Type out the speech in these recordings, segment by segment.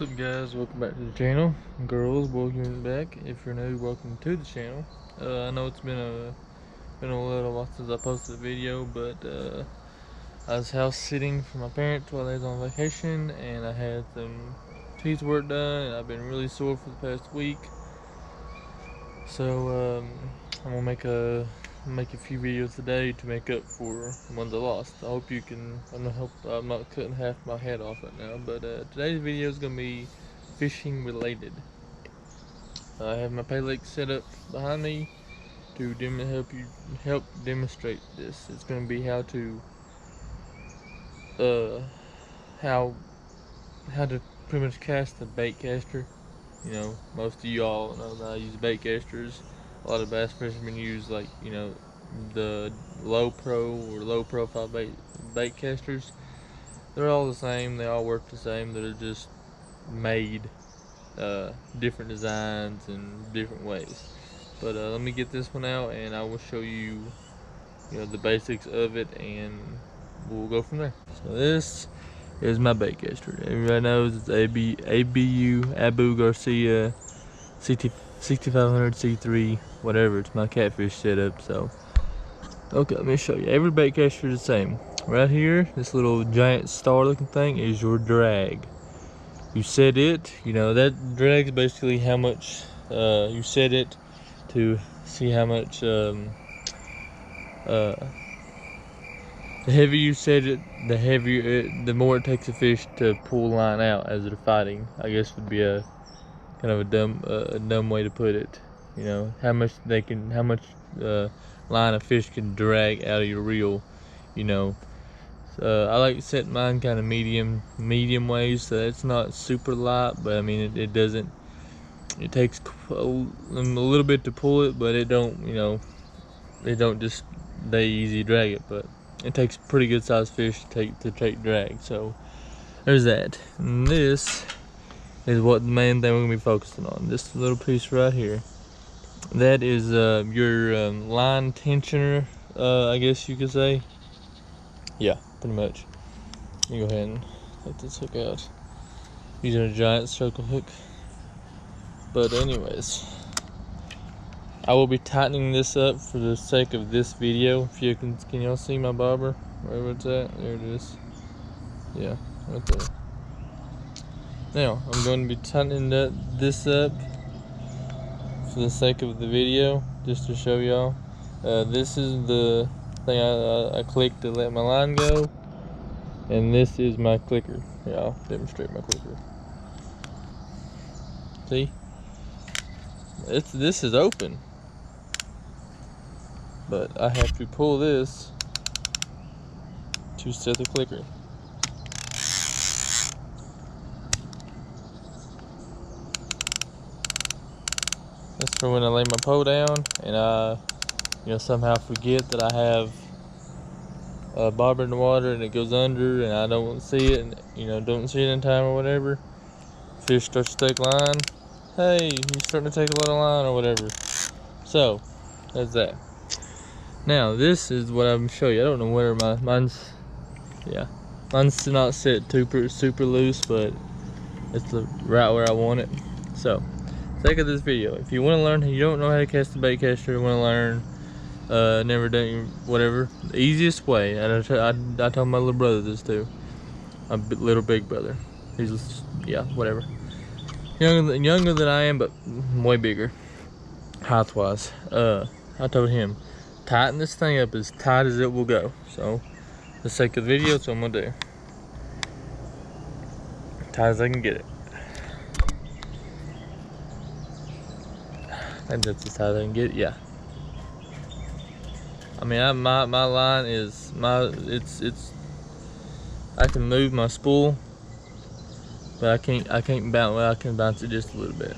What's up, guys? Welcome back to the channel. Girls, welcome back. If you're new, welcome to the channel. I know it's been a little while since I posted a video, but I was house sitting for my parents while they was on vacation, and I had some teeth work done, and I've been really sore for the past week. So I'm gonna make a few videos today to make up for the ones I lost. I hope you can. I'm not cutting half my head off right now, but today's video is gonna be fishing related. I have my pay lake set up behind me to help demonstrate this. It's gonna be how to pretty much cast a baitcaster. You know, most of y'all know that I use baitcasters. A lot of bass fishermen use, like, you know, the low pro or low profile bait casters. They're all the same. They all work the same. They're just made different designs and different ways. But let me get this one out, and I will show you, the basics of it, and we'll go from there. So this is my baitcaster. Everybody knows it's ABU Abu Garcia CT 6500 C3 whatever. It's my catfish setup. So okay, let me show you. Every baitcaster is the same. Right here, this little giant star looking thing is your drag. You set it, that drag is basically how much you set it to see how much the heavier you set it, the more it takes a fish to pull line out as they're fighting. I guess would be a kind of a dumb way to put it. How much line a fish can drag out of your reel. I like to set mine kind of medium ways, so it's not super light, but I mean it takes a little bit to pull it, but it don't just they easy drag it, but it takes pretty good sized fish to take drag. So there's that. And this is what the main thing we're gonna be focusing on. This little piece right here, that is your line tensioner, I guess you could say. Yeah, pretty much. Let me go ahead and let this hook out using a giant circle hook. But anyways, I will be tightening this up for the sake of this video. If you can y'all see my bobber wherever it's at? There it is. Yeah, right there. Now I'm going to be tightening this up for the sake of the video, just to show y'all. This is the thing I click to let my line go, and this is my clicker. Yeah, I'll demonstrate my clicker. See, this is open, but I have to pull this to set the clicker. That's for when I lay my pole down and I somehow forget that I have a bobber in the water and it goes under and I don't see it, and don't see it in time or whatever. Fish starts to take line. Hey, he's starting to take a lot of line or whatever. So that's that. Now this is what I'm showing you. I don't know where mine's not set super loose, but it's right where I want it. So sake of this video, if you want to learn, you don't know how to cast a baitcaster, you want to learn, never done whatever, the easiest way, and I told my little brother this too, my little big brother, he's whatever, younger than I am, but way bigger height wise. I told him, tighten this thing up as tight as it will go. So for the sake of the video, that's what I'm gonna do, tight as I can get it. I think that's as tight as I can get it. Yeah. I mean, my line is it's. I can move my spool, but I can't bounce. Well, I can bounce it just a little bit.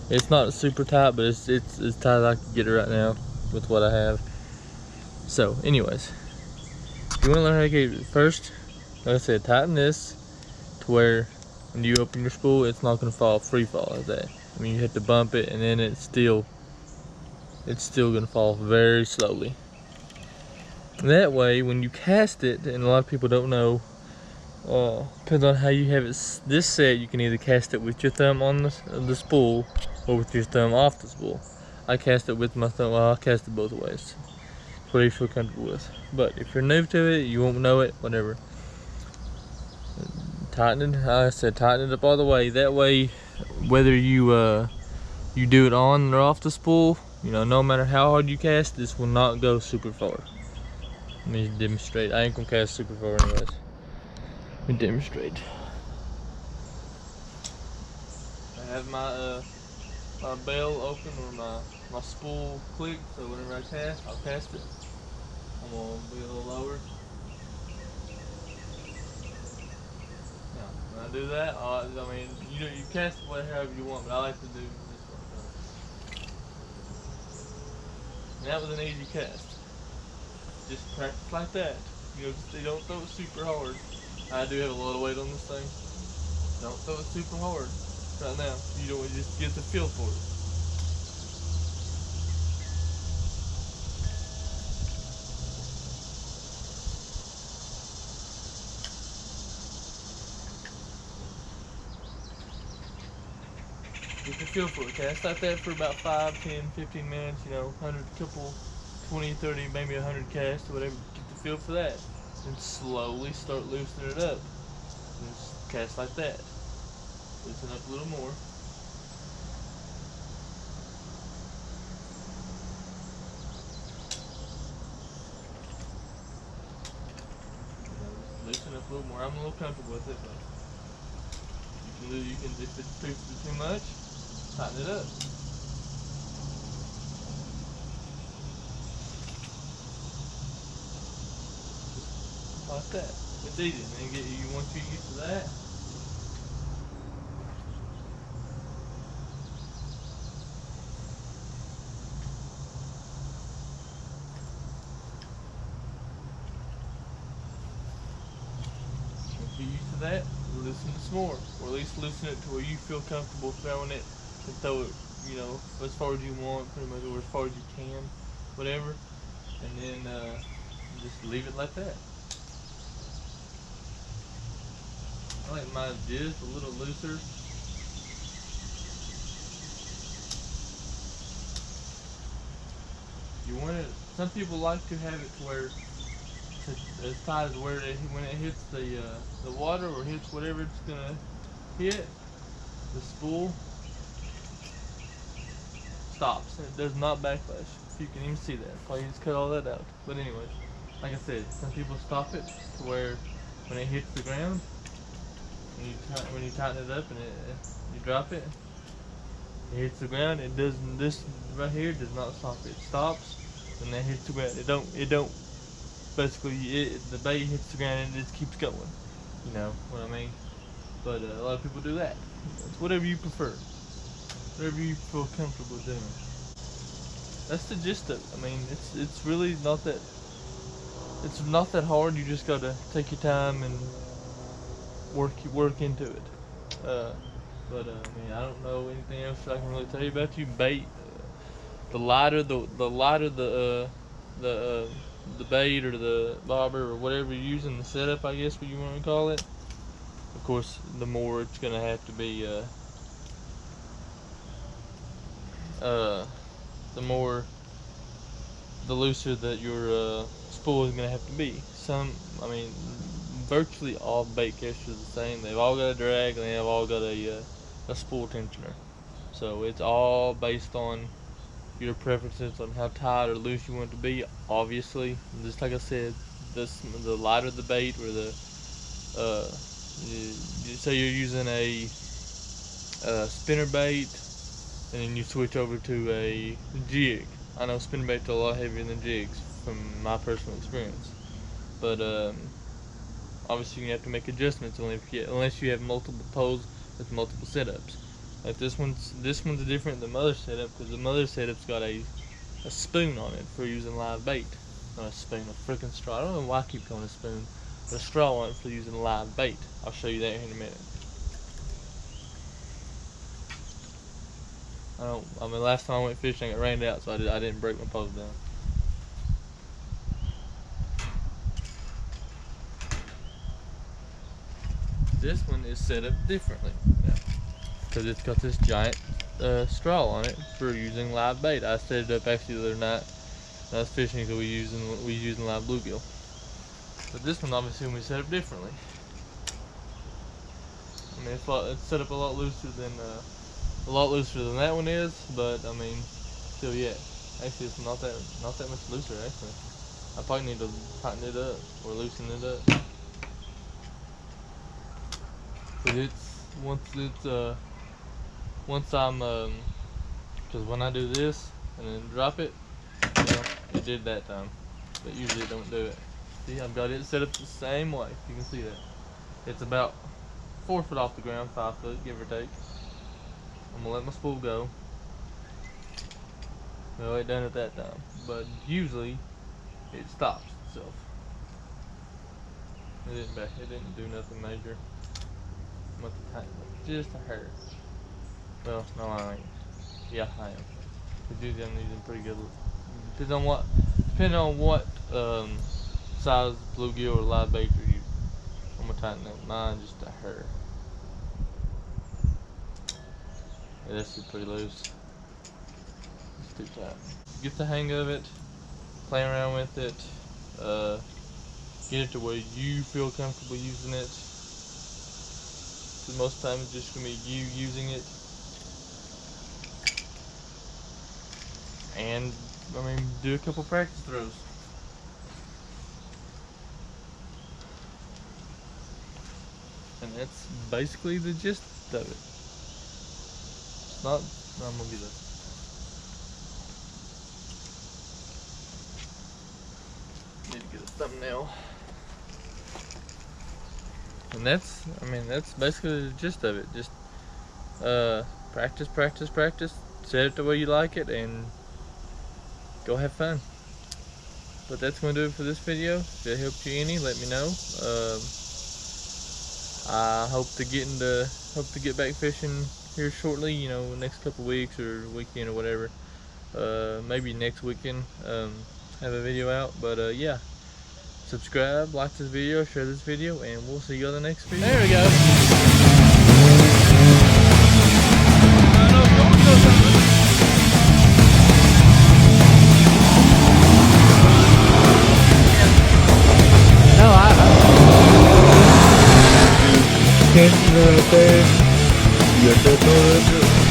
It's not super tight, but it's as tight as I can get it right now with what I have. So, anyways, if you want to learn how to get it, first, like I said, tighten this to where when you open your spool, it's not going to fall free fall like that. I mean, you have to bump it, and then it's still gonna fall very slowly. That way, when you cast it, and a lot of people don't know, Depends on how you have it. This set, you can either cast it with your thumb on the spool or with your thumb off the spool. I cast it with my thumb. Well, I cast it both ways. Whatever you feel comfortable with. But if you're new to it, you won't know it, whatever. Tighten it, like I said, tighten it up all the way. That way, whether you you do it on or off the spool, you know, no matter how hard you cast, this will not go super far. Let me demonstrate. I ain't gonna cast super far anyways. Let me demonstrate. I have my my bell open or my spool clicked, so whenever I cast, I'll cast it. I'm gonna be a little lower. Now, when I do that, I mean, you cast it however you want, but I like to do this one. And that was an easy cast. Just practice like that. You know, just don't throw it super hard. I do have a lot of weight on this thing. Don't throw it super hard right now. You don't just get the feel for it. Get the feel for it. Cast like that for about 5, 10, 15 minutes. You know, 100, couple, 20, 30, maybe 100 casts or whatever. Get the feel for that. Then slowly start loosening it up. Just cast like that. Loosen up a little more. Loosen up a little more. I'm a little comfortable with it, but you can if it's too much, tighten it up. Just like that. It's easy. And then once you get used to that. Get used to that, loosen it some more, or at least loosen it to where you feel comfortable throwing it and throw it, you know, as far as you want, pretty much, or as far as you can, whatever, and then just leave it like that. I like mine just a little looser. You want it. Some people like to have it to where as tight as where when it hits the water or hits whatever it's gonna hit, the spool stops. It does not backlash. You can even see that. Probably just cut all that out. But anyways, like I said, some people stop it to where when it hits the ground, when you tighten it up and you drop it, it hits the ground. It doesn't. This right here does not stop. It stops when it hits the ground. It don't. Basically, the bait hits the ground and it just keeps going. You know what I mean? But a lot of people do that. It's whatever you prefer. Whatever you feel comfortable doing. That's the gist of it. I mean, it's really not that. It's not that hard. You just gotta take your time and work into it. I mean, I don't know anything else I can really tell you about you. Bait. The lighter the bait or the bobber or whatever you're using, the setup, I guess what you want to call it. Of course, the more it's gonna have to be. The more, the looser that your spool is gonna have to be. I mean, virtually all bait casters are the same. They've all got a drag and they've all got a spool tensioner. So it's all based on your preferences on how tight or loose you want it to be. Obviously, just like I said, the lighter the bait or the say you're using a spinner bait and then you switch over to a jig. I know spinnerbaits are a lot heavier than jigs from my personal experience, but obviously you have to make adjustments unless you have multiple poles with multiple setups. Like this one's different than the other setup because the other setup's got a spoon on it for using live bait. Not a spoon, a freaking straw. I don't know why I keep calling it a spoon, but a straw on it for using live bait. I'll show you that in a minute. I mean, last time I went fishing, it rained out, so I didn't break my poles down. this one is set up differently now, because it's got this giant straw on it for using live bait. I set it up actually the other night. I was fishing because we using live bluegill. But this one obviously we set up differently. I mean, it's set up a lot looser than that one is, but I mean, still, yeah. Actually, it's not that much looser. Actually, I probably need to tighten it up or loosen it up. But once I'm because when I do this and then drop it, well, it did that time, but usually it don't do it. See, I've got it set up the same way. You can see that it's about 4 foot off the ground, 5 foot, give or take. I'm gonna let my spool go. Well, it done it that time, but usually it stops itself. It didn't do nothing major. I'm gonna tighten it just a hair. Well, no, I ain't. Yeah, I am. But usually I'm using pretty good. Depending on what size bluegill or live bait you're using. I'm gonna tighten that mine just a hair. Yeah, that's pretty loose. It's too tight. Get the hang of it. Play around with it. Get it to where you feel comfortable using it. Because most times it's just gonna be you using it. And I mean, do a couple practice throws. And that's basically the gist of it. It's not. No, I'm gonna be this. Need to get a thumbnail. And that's basically the gist of it. Just practice, practice, practice. Set it the way you like it, and go have fun. But that's gonna do it for this video. If it helped you any, let me know. I hope to get back fishing here shortly. You know, next couple weeks or weekend or whatever. Maybe next weekend. Have a video out. But yeah. Subscribe, like this video, share this video, and we'll see you on the next video. There we go. No, I can't right there. You got that